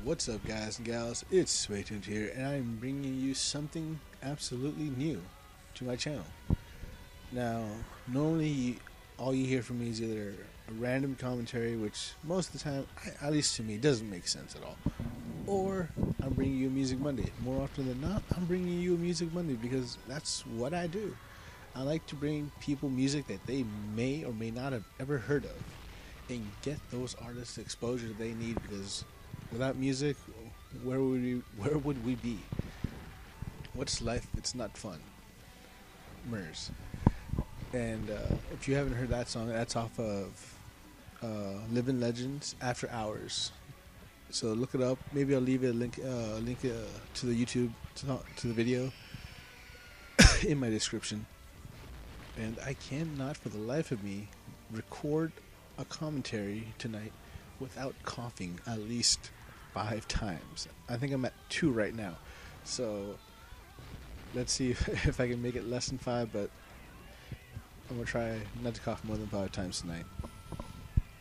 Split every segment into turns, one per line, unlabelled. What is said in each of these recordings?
What's up, guys and gals? It's Swaytuned here, and I'm bringing you something absolutely new to my channel. Now, normally, all you hear from me is either a random commentary, which most of the time, at least to me, doesn't make sense at all, or I'm bringing you a Music Monday. More often than not, I'm bringing you a Music Monday because that's what I do. I like to bring people music that they may or may not have ever heard of, and get those artists the exposure they need, because without music, where would we be? What's life? It's not fun. Murs. And if you haven't heard that song, that's off of Living Legends After Hours. So look it up. Maybe I'll leave a link to the YouTube to the video in my description. And I cannot for the life of me record a commentary tonight without coughing at least 5 times. I think I'm at 2 right now. So let's see if I can make it less than 5, but I'm going to try not to cough more than 5 times tonight.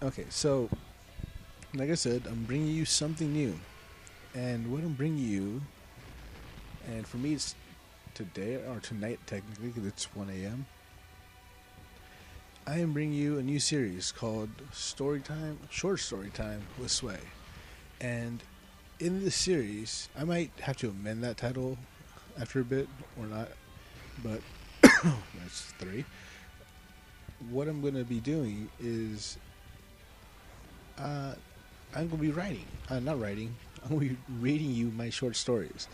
Okay, so like I said, I'm bringing you something new. And what I'm bringing you, and for me it's today, or tonight technically, because it's 1 a.m., I am bringing you a new series called Short Story Time with Sway. And in this series, I might have to amend that title after a bit or not, but that's 3. What I'm going to be doing is I'm going to be writing. Not writing. I'm going to be reading you my short stories.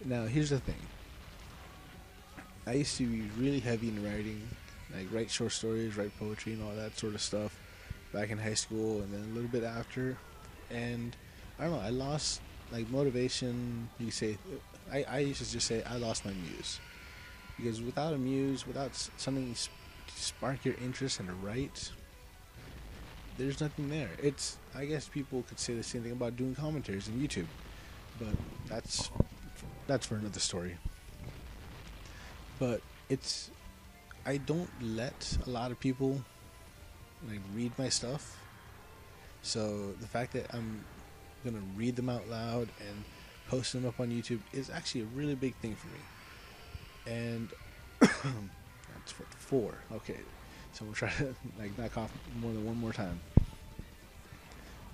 Now, here's the thing. I used to be really heavy in writing. Like write short stories, write poetry, and all that sort of stuff back in high school, and then a little bit after. And I don't know, I lost like motivation. You say, I used to just say I lost my muse, because without a muse, without something to spark your interest and to write, there's nothing there. I guess people could say the same thing about doing commentaries on YouTube, but that's for another story. But I don't let a lot of people like read my stuff, so the fact that I'm gonna read them out loud and post them up on YouTube is actually a really big thing for me. And that's for 4. Okay, so we'll try to like knock off more than one more time.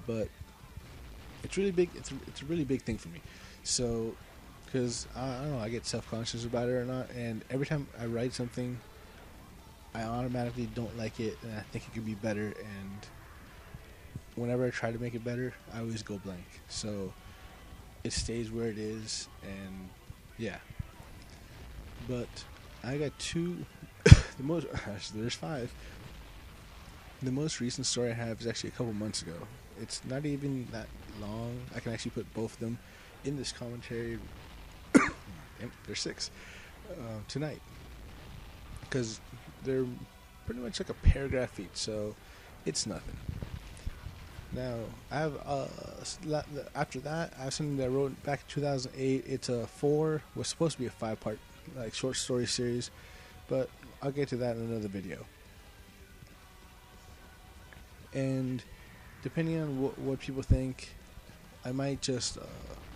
But it's really big. It's a really big thing for me. So, because I don't know, I get self-conscious about it or not, and every time I write something, I automatically don't like it, and I think it could be better, and whenever I try to make it better, I always go blank. So it stays where it is, and yeah. But I got 2, actually there's 5. The most recent story I have is actually a couple months ago. It's not even that long. I can actually put both of them in this commentary. There's 6 tonight, because they're pretty much like a paragraph each, so it's nothing. Now, I have after that, I have something that I wrote back in 2008. It's a 4, was supposed to be a 5-part like short story series, but I'll get to that in another video. And depending on what people think, I might just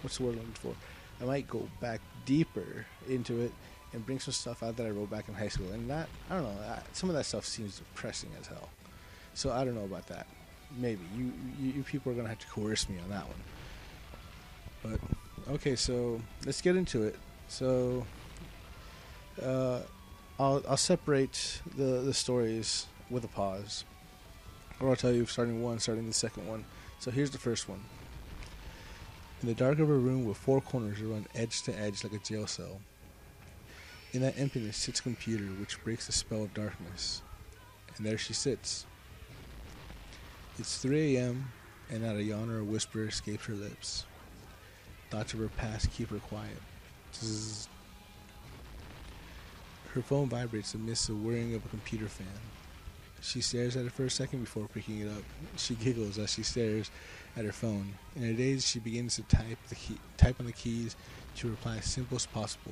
what's the word I'm looking for? I might go back deeper into it and bring some stuff out that I wrote back in high school. And that, I don't know, some of that stuff seems depressing as hell. So I don't know about that. Maybe. You people are going to have to coerce me on that one. But, okay, so let's get into it. So, I'll separate the stories with a pause. Or I'll tell you starting the second one. So here's the first one. In the dark of a room with 4 corners that run edge to edge like a jail cell. In that emptiness sits a computer which breaks the spell of darkness. And there she sits. It's 3 a.m. and not a yawn or a whisper escapes her lips. Thoughts of her past keep her quiet. Zzz. Her phone vibrates amidst the whirring of a computer fan. She stares at it for a second before picking it up. She giggles as she stares at her phone. In a daze, she begins to type on the keys to reply as simple as possible.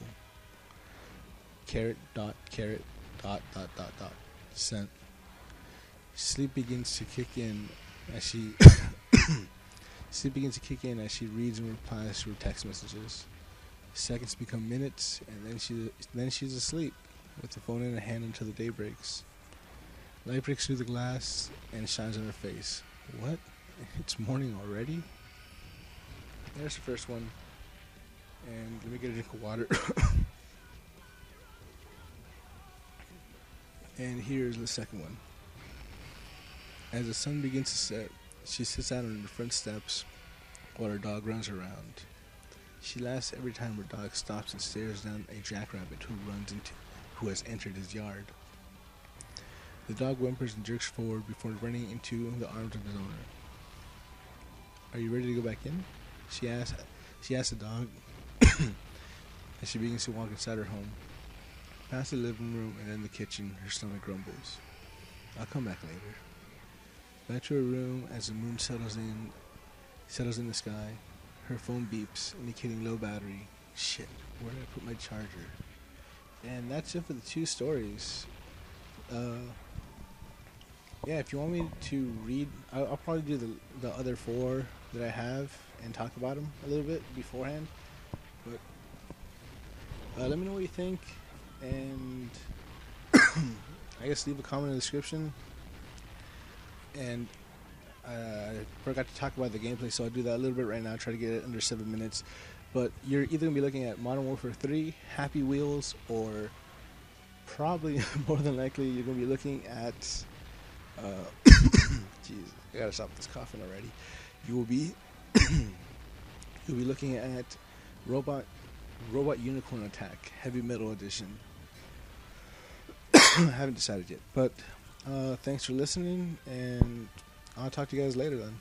Dot, sent. Sleep begins to kick in as she Sleep begins to kick in as she reads and replies to her text messages. Seconds become minutes, and then she's asleep, with the phone in her hand until the day breaks. Light breaks through the glass and shines on her face. What? It's morning already? There's the first one. And let me get a drink of water. And here's the second one. As the sun begins to set, she sits out on the front steps while her dog runs around. She laughs every time her dog stops and stares down a jackrabbit who has entered his yard. The dog whimpers and jerks forward before running into the arms of his owner. Are you ready to go back in? She asks the dog as she begins to walk inside her home. Past the living room and then the kitchen, her stomach grumbles. I'll come back later. Back to her room as the moon settles in the sky. Her phone beeps, indicating low battery. Shit, where did I put my charger? And that's it for the 2 stories. Yeah, if you want me to read, I'll probably do the other 4 that I have and talk about them a little bit beforehand. But let me know what you think, and I guess leave a comment in the description. And I forgot to talk about the gameplay, so I'll do that a little bit right now, try to get it under 7 minutes. But you're either going to be looking at Modern Warfare 3, Happy Wheels, or probably, more than likely, you're going to be looking at... jeez, I gotta stop this coughing already. You'll be looking at Robot Unicorn Attack, Heavy Metal Edition. I haven't decided yet, but thanks for listening, and I'll talk to you guys later then.